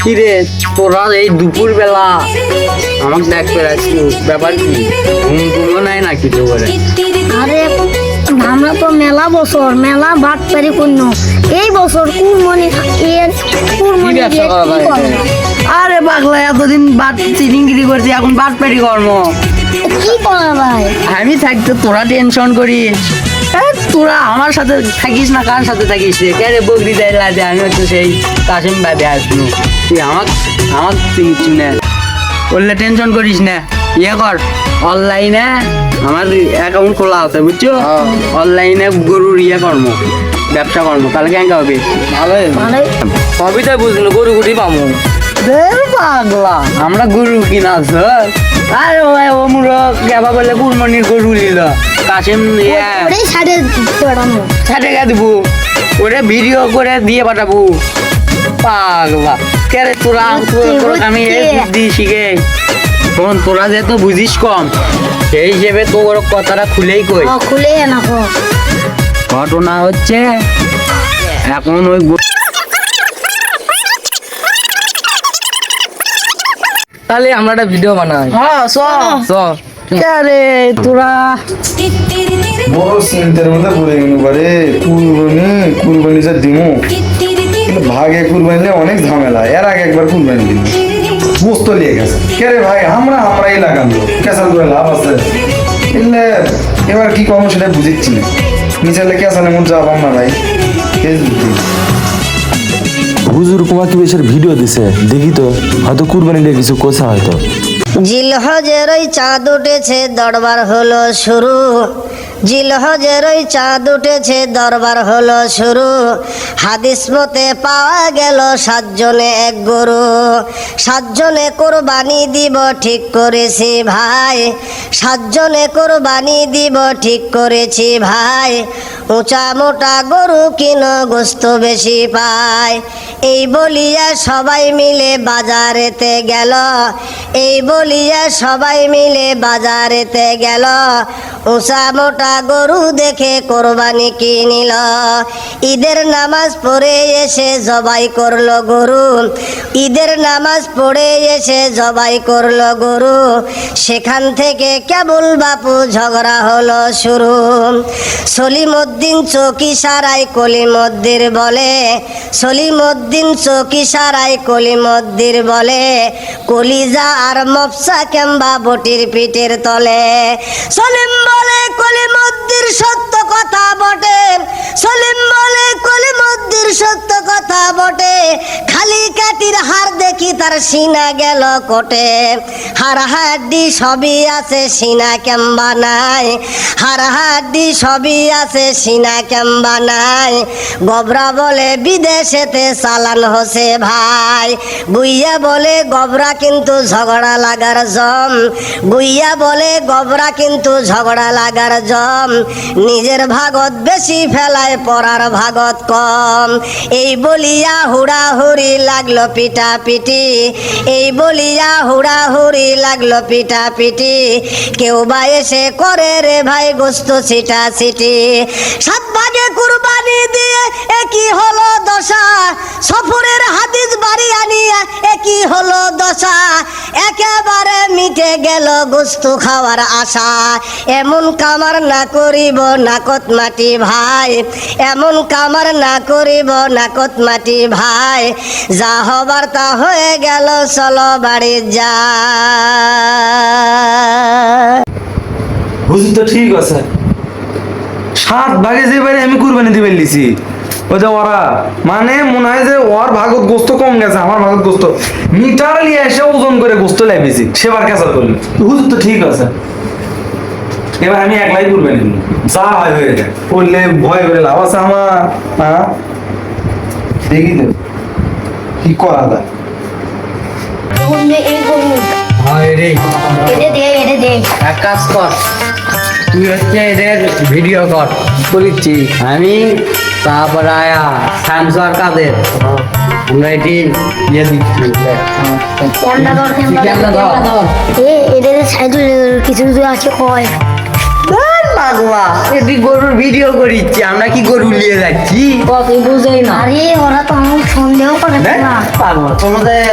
কিরে তোরা এই দুপুর বেলা আমাকে দেখ পেরাচ্ছি ব্যাপার কি ঘুম নাই নাকি তো করে? আরে আমরা তো মেলা বছর মেলা বাট পারি কোন এই বছর কুরবানি এর কুরবানি দিয়ে কি করব? আরে পাগলা এতদিন বাট চিরিংগিরি করছি এখন বাট পারি কর্ম কি করা ভাই? আমি থাকতে তোরা টেনশন করিস। তোরা আমার সাথে থাকিস না কার সাথে থাকিস রে? কে রে বকরি দেয় লাগে আমি হচ্ছে সেই কাশিম ভাবে আসবো। তুই আমার চিনিস না বললে টেনশন করিস না। ইয়ে কর অনলাইনে আমার অ্যাকাউন্ট খোলা আছে বুঝছো? অনলাইনে গরুর ইয়ে কর্ম ব্যবসা কর্ম তাহলে কেন হবে? ভালো সবই তাই বুঝলো গরু গুটি পামো পাগলা আমরা গরু কিনা আর ও মুরো কেবা বলে কুরবানির গরু নিল কাশিম ওরে ছাড়ে পড়ামু ছাড়ে গা দিব ওরে ভিডিও করে দিয়ে পাঠাবো পাগলা কে রে তোরা আমি এই বুদ্ধি শিখে শোন তোরা যে তো বুঝিস কম সেই হিসেবে তোর কথাটা খুলেই কই খুলে না ঘটনা হচ্ছে এখন ওই তাহলে আমরা একটা ভিডিও বানাই। হ্যাঁ চল রে তোরা বড় চিন্তার মধ্যে পড়ে গেল বারে কুরবানি যে দিমু ভাগে কুরবানি অনেক ঝামেলা এর আগে একবার কুরবানি দিন বুঝতে লিয়ে গেছে কে রে ভাই আমরাই লাগানো কেসাল করে লাভ আছে এলে এবার কি করবো সেটা বুঝিচ্ছি না নিচেলে কেসালে মন যাব না ভাই হুজুর কুমার কি বেশের ভিডিও দিছে দেখি তো হয়তো কুরবানি দিয়ে কিছু কোসা হয়তো। জিলহজের ওই চাঁদ উঠেছে দরবার হলো শুরু জিলহজের ওই চাঁদ উঠেছে দরবার হলো শুরু হাদিস মতে পাওয়া গেল 7 জনে এক গরু 7 জনে কোরবানি দিব ঠিক করেছি ভাই 7 জনে কোরবানি দিব ঠিক করেছি ভাই উঁচা মোটা গরু কিনো গোস্ত বেশি পায় এই বলিয়া সবাই মিলে বাজারেতে গেল এই বলিয়া সবাই মিলে বাজারেতে গেল উঁচা মোটা গরু দেখে কোরবানি কিনিল ঈদের নামাজ পড়ে এসে জবাই করলো গরু ঈদের নামাজ পড়ে এসে জবাই করলো গরু সেখান থেকে কেবল বাপু ঝগড়া হলো শুরু সলিমউদ্দিন চৌকি সারাই কলিমদ্দির বলে সলিমউদ্দিন চৌকি সারাই কলিমদ্দির বলে কলিজা আর মফসা কেম্বা বটির পিঠের তলে সলিম বলে কলিমদ্দির সত্য কথা বটে সলিম বলে কলিমদ্দির সত্য কথা বটে খালি কাটির হার দেখি তার সিনা গেল কোটে হার হাড্ডি সবই আছে সিনা কেম্বা নাই হার হাড্ডি সবই আছে সিনা কেম্বা নাই গবরা বলে বিদেশেতে চালান হসে ভাই গুইয়া বলে গবরা কিন্তু ঝগড়া লাগার জম গুইয়া বলে গবরা কিন্তু ঝগড়া লাগার জম নিজের ভাগত বেশি ফেলায় পরার ভাগত কম এই বলিয়া হুড়াহুড়ি লাগলো পিটা পিটি এই বলিয়া হুড়াহুড়ি লাগলো পিটা পিটি কেউ বা এসে করে রে ভাই গোস্ত ছিটা ছিটি 7 ভাগে কুরবানি দিয়ে একই হলো দশা সফরের হাদিস বাড়ি আনিয়া একই হলো দশা একেবারে মিটে গেল গোস্ত খাওয়ার আশা এমন কামার না করিব নাকত মাটি ভাই এমন কামার না করিব নাকত মাটি ভাই যা হবার তা হয়ে গেল চলো বাড়ি যা হুজুর তো ঠিক আছে 7 ভাগে যে বারে আমি কুরবানি দিবে লিছি ওই যে ওরা মানে মনে হয় যে ওর ভাগত গোস্ত কম গেছে আমার ভাগত গোস্ত মিটার নিয়ে এসে ওজন করে গোস্ত লাইবেছি সেবার কেসাল করলি হুজুর তো ঠিক আছে এবার আমি একলাই কুরবানি দিব যা হয় হয়ে যায় করলে ভয় করে লাভ আছে আমার হ্যাঁ দেখি তো কি করা যায় এক কাজ কর তুই হচ্ছে এদের ভিডিও কর বলিচ্ছি আমি তারপরে স্যামসার কাদের আমরা এটি ইয়ে দিচ্ছি এদের সাইড কিছু কিছু আছে কয় পাগলা এটি গরুর ভিডিও করিচ্ছি, আমরা কি গরু নিয়ে যাচ্ছি? তুই বুঝেই না। আরে ওরা তো আমার সন্দেহ করে না পাগলা তোমাদের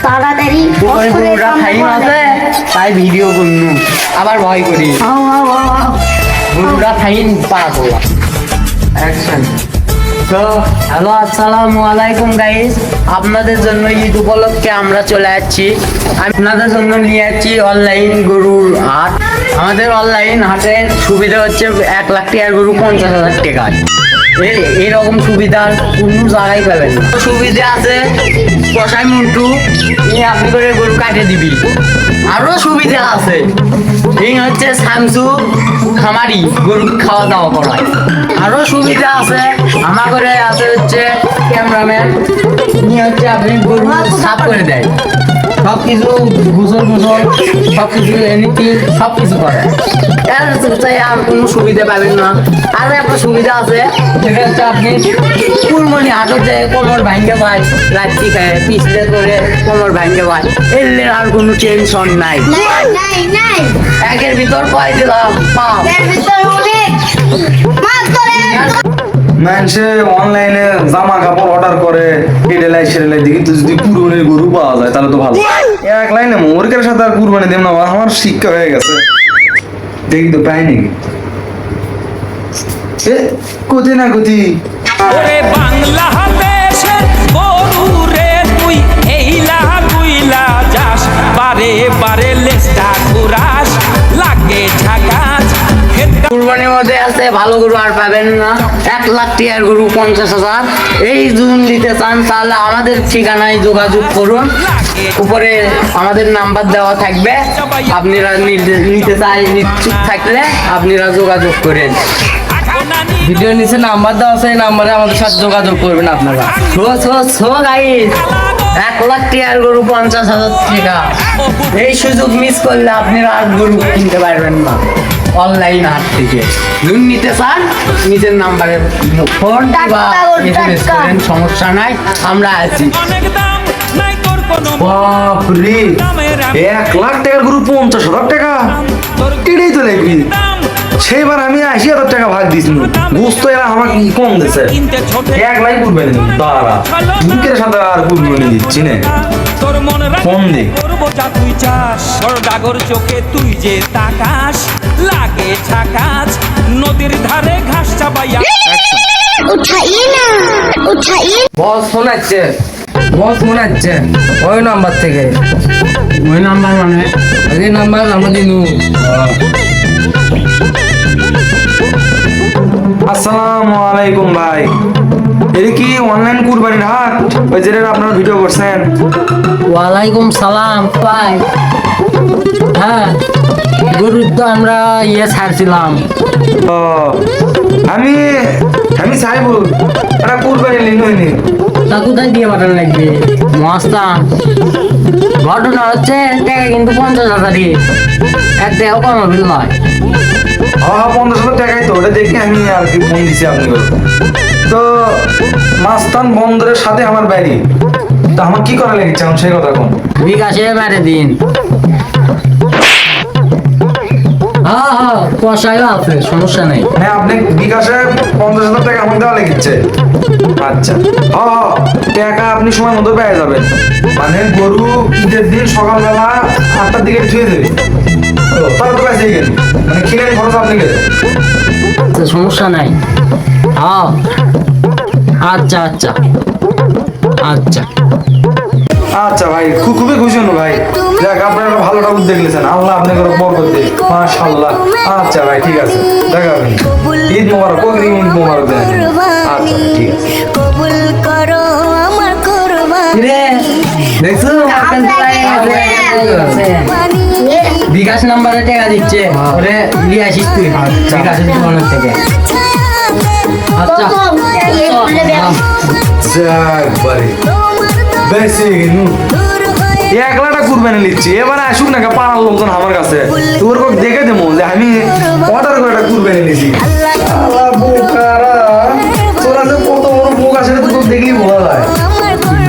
তাড়াতাড়ি পুকুরে গরুটা খাই আছে তাই ভিডিও করলু, আবার ভয় করি গরুটা খাইন পাগলা। অ্যাকশন। তো হ্যালো আসসালামু আলাইকুম গাইস, আপনাদের জন্য ঈদ উপলক্ষে আমরা চলে যাচ্ছি, আপনাদের জন্য নিয়ে যাচ্ছি অনলাইন গরুর হাট। আমাদের অনলাইন হাটের সুবিধা হচ্ছে 1 লাখ টাকার গরু 50,000 টাকা। এইরকম সুবিধা কোনো জায়গায় পাবেন না। সুবিধা আছে কষাই মন্টু নিয়ে আপনি করে গরু কাটে দিবি। আরো সুবিধা আছে, এই হচ্ছে শামসু খামারি গরু খাওয়া দাওয়া করায়। আরো সুবিধা আছে আমার করে আছে হচ্ছে ক্যামেরাম্যান নিয়ে হচ্ছে আপনি গরু সাফ করে দেয়, সব কিছু গোসল সব কিছু এনিথিং সব কিছু করে। আর কোনো সুবিধা পাবেন না। আরো একটা সুবিধা আছে, সেটা হচ্ছে আপনি কুরবানি হাটতে কোমর ভাঙ্গে পায়, রাত্রি খায় পিছলে করে কোমর ভাঙ্গে পায়, এলে আর কোনো টেনশন নাই। নাই নাই একের ভিতর কয় দিলাম পাও। এর ভিতর অনেক মাছ ধরে মানুষে অনলাইনে জামা কাপড় অর্ডার করে এডেলাই সেডেলাই দেখি তো যদি কুরবানির গরু পাওয়া যায় তাহলে তো ভালো। এক লাইনে মোরকের সাথে আর কুরবানি দেব না, আমার শিক্ষা হয়ে গেছে। দেখি তো পাই নাকি কোথায় না কোথায় ওরে বাংলাদেশের গরু রে তুই এইলা তুইলা যাস বারে বারে লেস্টা ঘুরাস লাগে ঝাগাস কুরবানির মধ্যে আছে ভালো গরু আর পাবেন না। 1 লাখ টাকার গরু 50,000। এই জুন দিতে চান তাহলে আমাদের ঠিকানায় যোগাযোগ করুন, উপরে আমাদের নাম্বার দেওয়া থাকবে, আপনারা নিতে চাই নিশ্চিত থাকলে আপনারা যোগাযোগ করেন। ভিডিও নিচে নাম্বার দেওয়া আছে, এই নাম্বারে আমাদের সাথে যোগাযোগ করবেন আপনারা। গাইস 1 লাখ টাকার গরু 50,000 টাকা, এই সুযোগ মিস করলে আপনারা আর গরু কিনতে পারবেন না অনলাইন হাট থেকে। লোন নিতে চান নিজের নাম্বারে ফোন বা এসএমএস করেন, সমস্যা নাই, আমরা আছি। অনেক দাম নাই তোর কোনো বাপরে 1 লাখ টাকার গরু 50,000 টাকা, এটাই তো লাগবি। সেইবার আমি 80,000 টাকা ভাগ দিয়েছিল, বুঝতো এরা আমাকে কম দিছে। কিনতে ছোটে 1 লাখ কুরবানি দিন দাঁড়া, মুখের সাথে আর কুরবানি দিচ্ছি না। তোর মন কম দে। করবো যা তুই চাস তোর ডাগর চোখে তুই যে তাকাস লাগে ঝাকাস নদীর ধারে ঘাস চাপাইয়া উঠাইয়ে না উঠাইয়ে বস ফোন আসছে, ওই নাম্বার থেকে। ওই নাম্বার মানে এই নাম্বার আমরা দিনু। আসসালামু আলাইকুম ভাই, এটা কি অনলাইন কুরবানির হাট ওই যেটা আপনারা ভিডিও করছেন? ওয়ালাইকুম সালাম ভাই। হ্যাঁ গরু তো আমরা ছাড়ছিলাম। ও আমি চাইবো একটা কুরবানি লিন হয়নি। তা কোথায় দিয়ে পাঠানো লাগবে? মস্তান ঘটনা হচ্ছে টাকা কিন্তু 50,000, এক টাকাও কম হবে নয়। হ্যাঁ 50,000 টাকাই তো, ওটা দেখে আমি আর কি ফোন দিছি আপনি। তো মাস্তান বন্দরের সাথে আমার বাড়ি, তো আমার কি করা লেগেছে এখন সেই কথা কোন? বিকাশে মেরে দিন। হ্যাঁ পয়সাও আছে, সমস্যা নেই। মানে আপনি বিকাশে 50,000 টাকা আমাকে দেওয়া লেগেছে? আচ্ছা হ্যাঁ টাকা আপনি সময় মতো পেয়ে যাবেন। মানে গরু ঈদের দিন সকালবেলা 8টার দিকে ছুঁয়ে দেবে, তাহলে তো কাছে গেল মানে কিনে খরচ আপনি গেলেন। সমস্যা নাই। হ্যাঁ আচ্ছা আচ্ছা আচ্ছা আচ্ছা ভাই খুবই খুশি হলো ভাই, দেখ আপনারা ভালোটা উদ্যোগ নিয়েছেন, আল্লাহ আপনাকে বরকত দেয় মাশাআল্লাহ। আচ্ছা ভাই ঠিক আছে, দেখা হবে। ঈদ মোবারক, ঈদ মোবারক দেন। আচ্ছা ঠিক আছে। কবুল করো আমার কুরবানি রে দেখছো বিকাশ নাম্বারে টাকা দিচ্ছে, ওরে নিয়ে আসিস তুই বিকাশের দোকানের থেকে। আচ্ছা যাক বাড়ি বেশি গেলু 1 লাখটা কুরবানি নিচ্ছি, এবার আসুক না পাড়ার লোকজন আমার কাছে, তোর দেখে দেবো যে আমি অর্ডার করে একটা কুরবানি নিয়েছি। তোরা যে কত বড় বোকা সেটা তো তোর দেখলেই বোঝা যায়।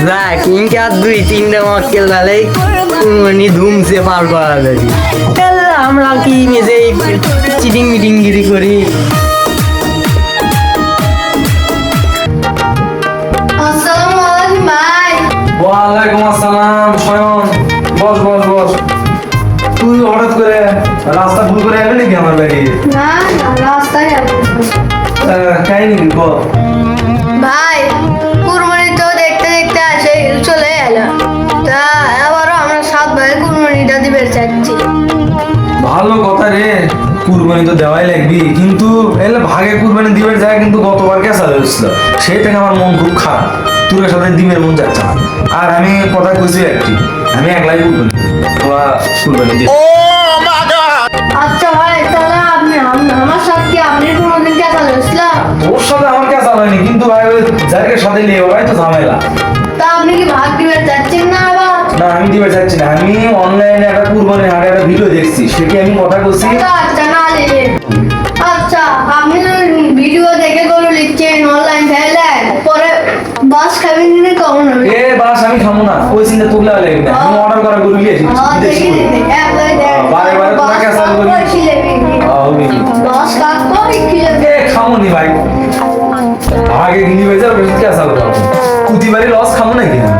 দেখ ইনকে আর 2-3টা মক্কেল ডালে ধুমসে পার করা যাবে। আমরা কি মেজে চিটিং মিটিং গিরি করি? আসসালামু আলাইকুম ভাই। ওয়ালাইকুম আসসালাম স্বয়ন, বস বস বস। তুই হঠাৎ করে রাস্তা ভুল করে এলি নাকি আমার বাড়ি? না না, রাস্তায় কাহিনি কি বল? ভাই কুরবানি তো দেখতে দেখতে আসে চলে এলো, তা আবারও আমরা 7 ভাই কুরবানিটা দিবে চাচ্ছি। ভালো কথা রে, কুরবানি তো দেওয়াই লাগবি, কিন্তু এলে ভাগে কুরবানি দিবের যায়, কিন্তু গতবার কেসা হয়েছিল, সেই থেকে আমার মন খুব খারাপ। তোর সাথে দিবের মন যাচ্ছে না। আর আমি কথা কইছি একটি, আমি একলাই কুরবানি তোরা কুরবানি দিয়ে। আচ্ছা ভাই, তাহলে আপনি আমার সাথে আপনি কোনোদিন কেসা হয়েছিল? তোর সাথে আমার কেসা হয়নি, কিন্তু ভাই ওই যাদের সাথে নিয়ে ওরাই তো ঝামেলা। তা আপনি কি ভাগ দিবে চাচ্ছেন না আবার? না, আমি দিবে চাচ্ছি না। আমি অনলাইনে একটা কুরবানি হাটে একটা ভিডিও দেখছি, সেটি আমি কথা বলছি। আচ্ছা না দিলে আচ্ছা, আপনি তো ভিডিও দেখে গরু লিখছেন অনলাইন চাইলে পরে বাস খাবেন না কখন হবে? এ বাস আমি খাবো না, ওই চিন্তা তুললে লাগবে না। আমি অর্ডার করা গরু নিয়ে এসেছি বিদেশি গরু। বারে বারে তোরা কেসা করি। বাস কাজ করে খিলে এ খাবো নি ভাই, আগে হিন্দি বেজে বেশি কেসা করবো। কুতিবাড়ি লস খাবো নাকি আমি?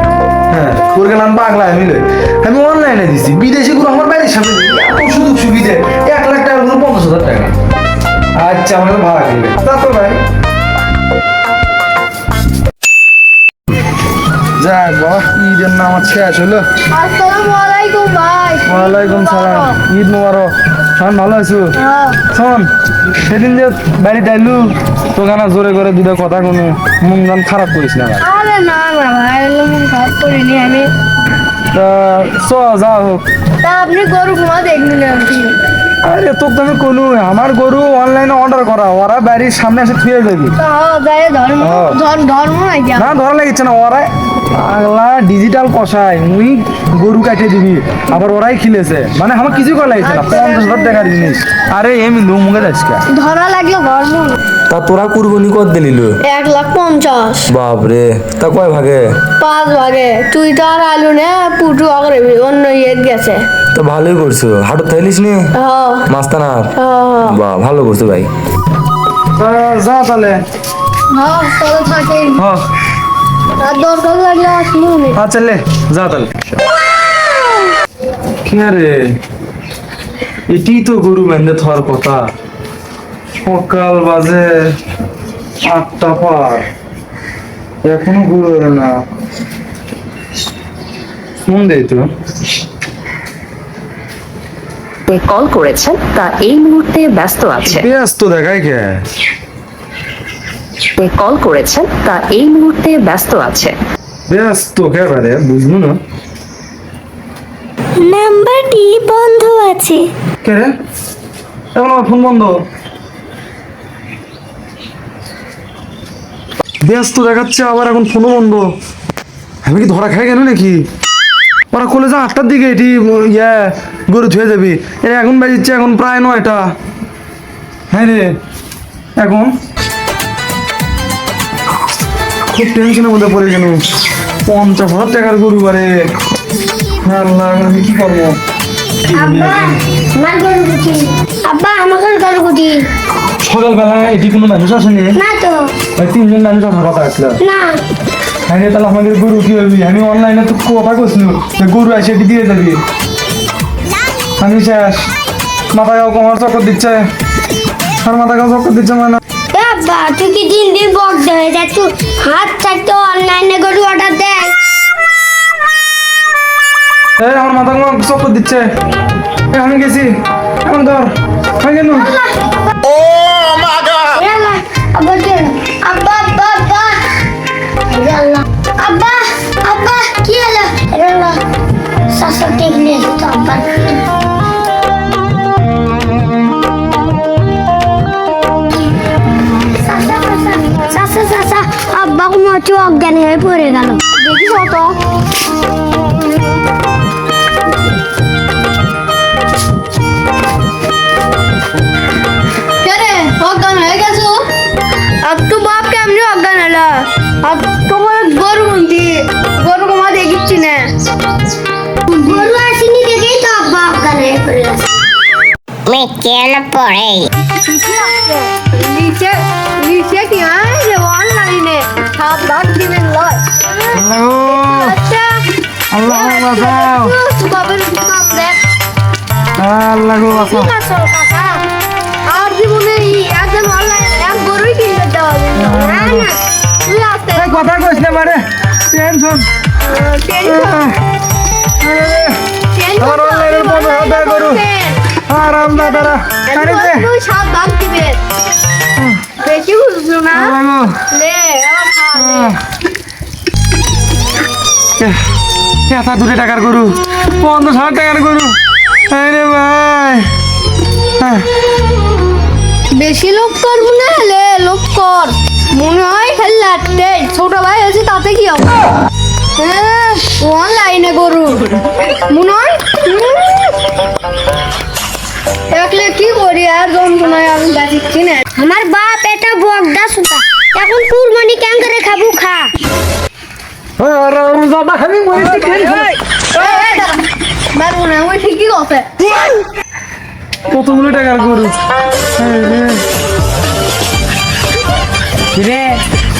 হ্যাঁ, তোর গেলাম পাগলা আমি লই। আমি অনলাইনে দিছি, বিদেশি গুলো আমার বাড়ির সামনে দিই। এত সুযোগ সুবিধে, 1 লাখ টাকা গুলো 50,000 টাকা। আচ্ছা, আমাকে তো ভাড়া দিবে তারপর ভাই। যাক বাবা, ঈদের নামাজ শেষ হলো। আসসালামু আলাইকুম ভাই। ওয়ালাইকুম সালাম, ঈদ মুবারক। শোন, ভালো আছো? শোন, সেদিন যে বাড়িতে আইলু, তো গানা জোরে করে দুটো কথা কোনো মন গান খারাপ করিস না ভাই। আরে না না ভাই, এরকম খারাপ করিনি আমি। তা চ যা হোক। তা আপনি গরু ঘুমা দেখলেন আর কি? আরে তোকে তো আমি কোনো আমার গরু অনলাইনে অর্ডার করা, ওরা বাড়ির সামনে এসে থুয়ে যাবি। তা যাই ধর্ম হ্যাঁ। ধর্ম নাকি? না, ধরা লাগিচ্ছে না, ওরাই আগলা ডিজিটাল কষায়, মুই গরু কাটে দিবি, আবার ওরাই খিলেছে, মানে আমার কিছু করা লাগছে না। 50,000 টাকার জিনিস। আরে এমনি লো মুখে যাচ্ছি। ধরা লাগলো ধর্ম। তা তোরা কুরবানি কত দিলিল? 1,50,000। বাপরে, তা কয় ভাগে? 5 ভাগে। তুই তো আর আলু নে পুটু অগ্রবি অন্য ইয়ের গেছে। তা ভালোই করছো, হাটত থাইলিস নি হ্যাঁ মাস্তানার? হ্যাঁ বাহ, ভালো করছো ভাই। যা তাহলে। হ্যাঁ, চলো থাকি। হ্যাঁ, আর দরকার লাগলে আসবো। আচ্ছা লে, যা তাহলে। কে রে, এটি তো গরু বেঁধে থার কথা। সকাল বাজে 8টা পার, এখনো গরু এলো না। ফোন দে তো। কল করেছেন তা এই মুহূর্তে ব্যস্ত আছে। ব্যস্ত দেখায় কে? কল করেছেন তা এই মুহূর্তে ব্যস্ত আছে। ব্যস্ত কে বারে, বুঝলো না। নাম্বারটি বন্ধ আছে। কে রে, এখন আমার ফোন বন্ধ। ব্যস্ত দেখাচ্ছে, আবার এখন ফোনও বন্ধ। আমি কি ধরা খাই গেল নাকি? ওরা কলে যা 8টার দিকে এটি গরু ধুয়ে যাবি। এর এখন বাজিচ্ছে এখন প্রায় 9টা। হ্যাঁ রে, এখন খুব টেনশনের মধ্যে পড়ে গেল। 50,000 টাকার গরু বারে। আল্লাহ, আমি কি করবো? আব্বা আমার গরু কুটি। আব্বা আমার গরু কুটি। সকালবেলা এটি কোনো মানুষ আসেনি? না তো। ওই 3জন মানুষ আসার কথা আসলো। না। হ্যাঁ রে, তাহলে আমাদের গরু কি হবি? আমি অনলাইনে তো কথা করছিল, গরু এসে এটি দিয়ে যাবি। আমি শেষ, মাথা গাও কমার চক্কর দিচ্ছে, আর মাথা গাও চক্কর দিচ্ছে মানে। এ আব্বা, তুই কি দিন দিন বক হয়ে যাচ্ছ? হাত চাইতে অনলাইনে গরু অর্ডার দেয়। এই আমার মাথা গাও চক্কর দিচ্ছে। আমি গেছি, এখন ধর হয়ে গেল। আব্বা কি হলো? আব্বা আব্বা আব্বা আব্বা আব্বা কি হলো? এলো সাসা টেকলে তো আব্বা। আব্বা কোনো অজ্ঞান হয়ে পড়ে গেল। দেখিস তো অজ্ঞান হয়ে গেছো? আর তো বাপ কেমনি অজ্ঞান হলো? আর তোমার গরু বন্ধি গরু কমা দেখিচ্ছি না। গরু আসেনি দেখেই তো আব্বা অজ্ঞান হয়ে পড়ে গেছে। আমি কেন পড়ে নিচে নিচে কি হয় যে অনলাইনে সাত ভাগ দিবেন লয় আচ্ছা আল্লাহ বাঁচাও বাবার নাম দেখ আল্লাহ গো বাঁচাও ঠিক আছে কাকা আর জীবনে একজন অনলাইনে এক গরুই কিনতে দেওয়া যাবে না না তুই আসতে এই কথা কইস না মারে টেনশন আর অনলাইনের 15,000 টাকা গরু আরাম না তারা আরে দে তুই সাত ভাগ দিবেন বেশি বুঝছো না আল্লাহ লে আবার খা লে এত দূরে টাকার গরু 15,000 টাকার গরু আরে ভাই বেশি লোক করবো না হলে লোক কর মনে হয় খালি লাটতে ছোট ভাই আছে তাতে কি হবে হ্যাঁ অনলাইনে গরু মনে হয় একলে কি করি আর যন্ত্রণায় আমি যাচ্ছি না আমার বাপ এটা বগদা সুতা এখন কুরবানি কেন করে খাবো খা আরাম জাদা খাবি মরিস মারবো না ওই ঠিকই কথা কতগুলো টাকার গরু রে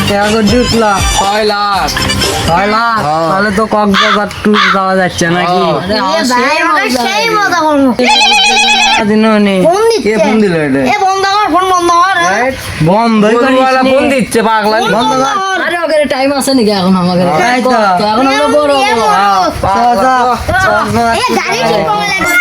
টাকা করে উঠলা 6 লাখ 6 লাখ তাহলে তো কক্সবাজার ট্যুর যাওয়া যাচ্ছে নাকি ভাই আমরা সেই মজা করবো দিনও নেই ফোন দিচ্ছে কে ফোন দিল এটা এ বন্ধ কর ফোন বন্ধ কর বন্ধই গরুওয়ালা ফোন দিচ্ছে পাগলা বন্ধ কর আরে ওকে টাইম আছে নাকি এখন আমাদের তাই তো এখন আমরা বড় এ হবো। বড়। চল, চল, চল, চল। এ গাড়ি ঠিক করে লাগবে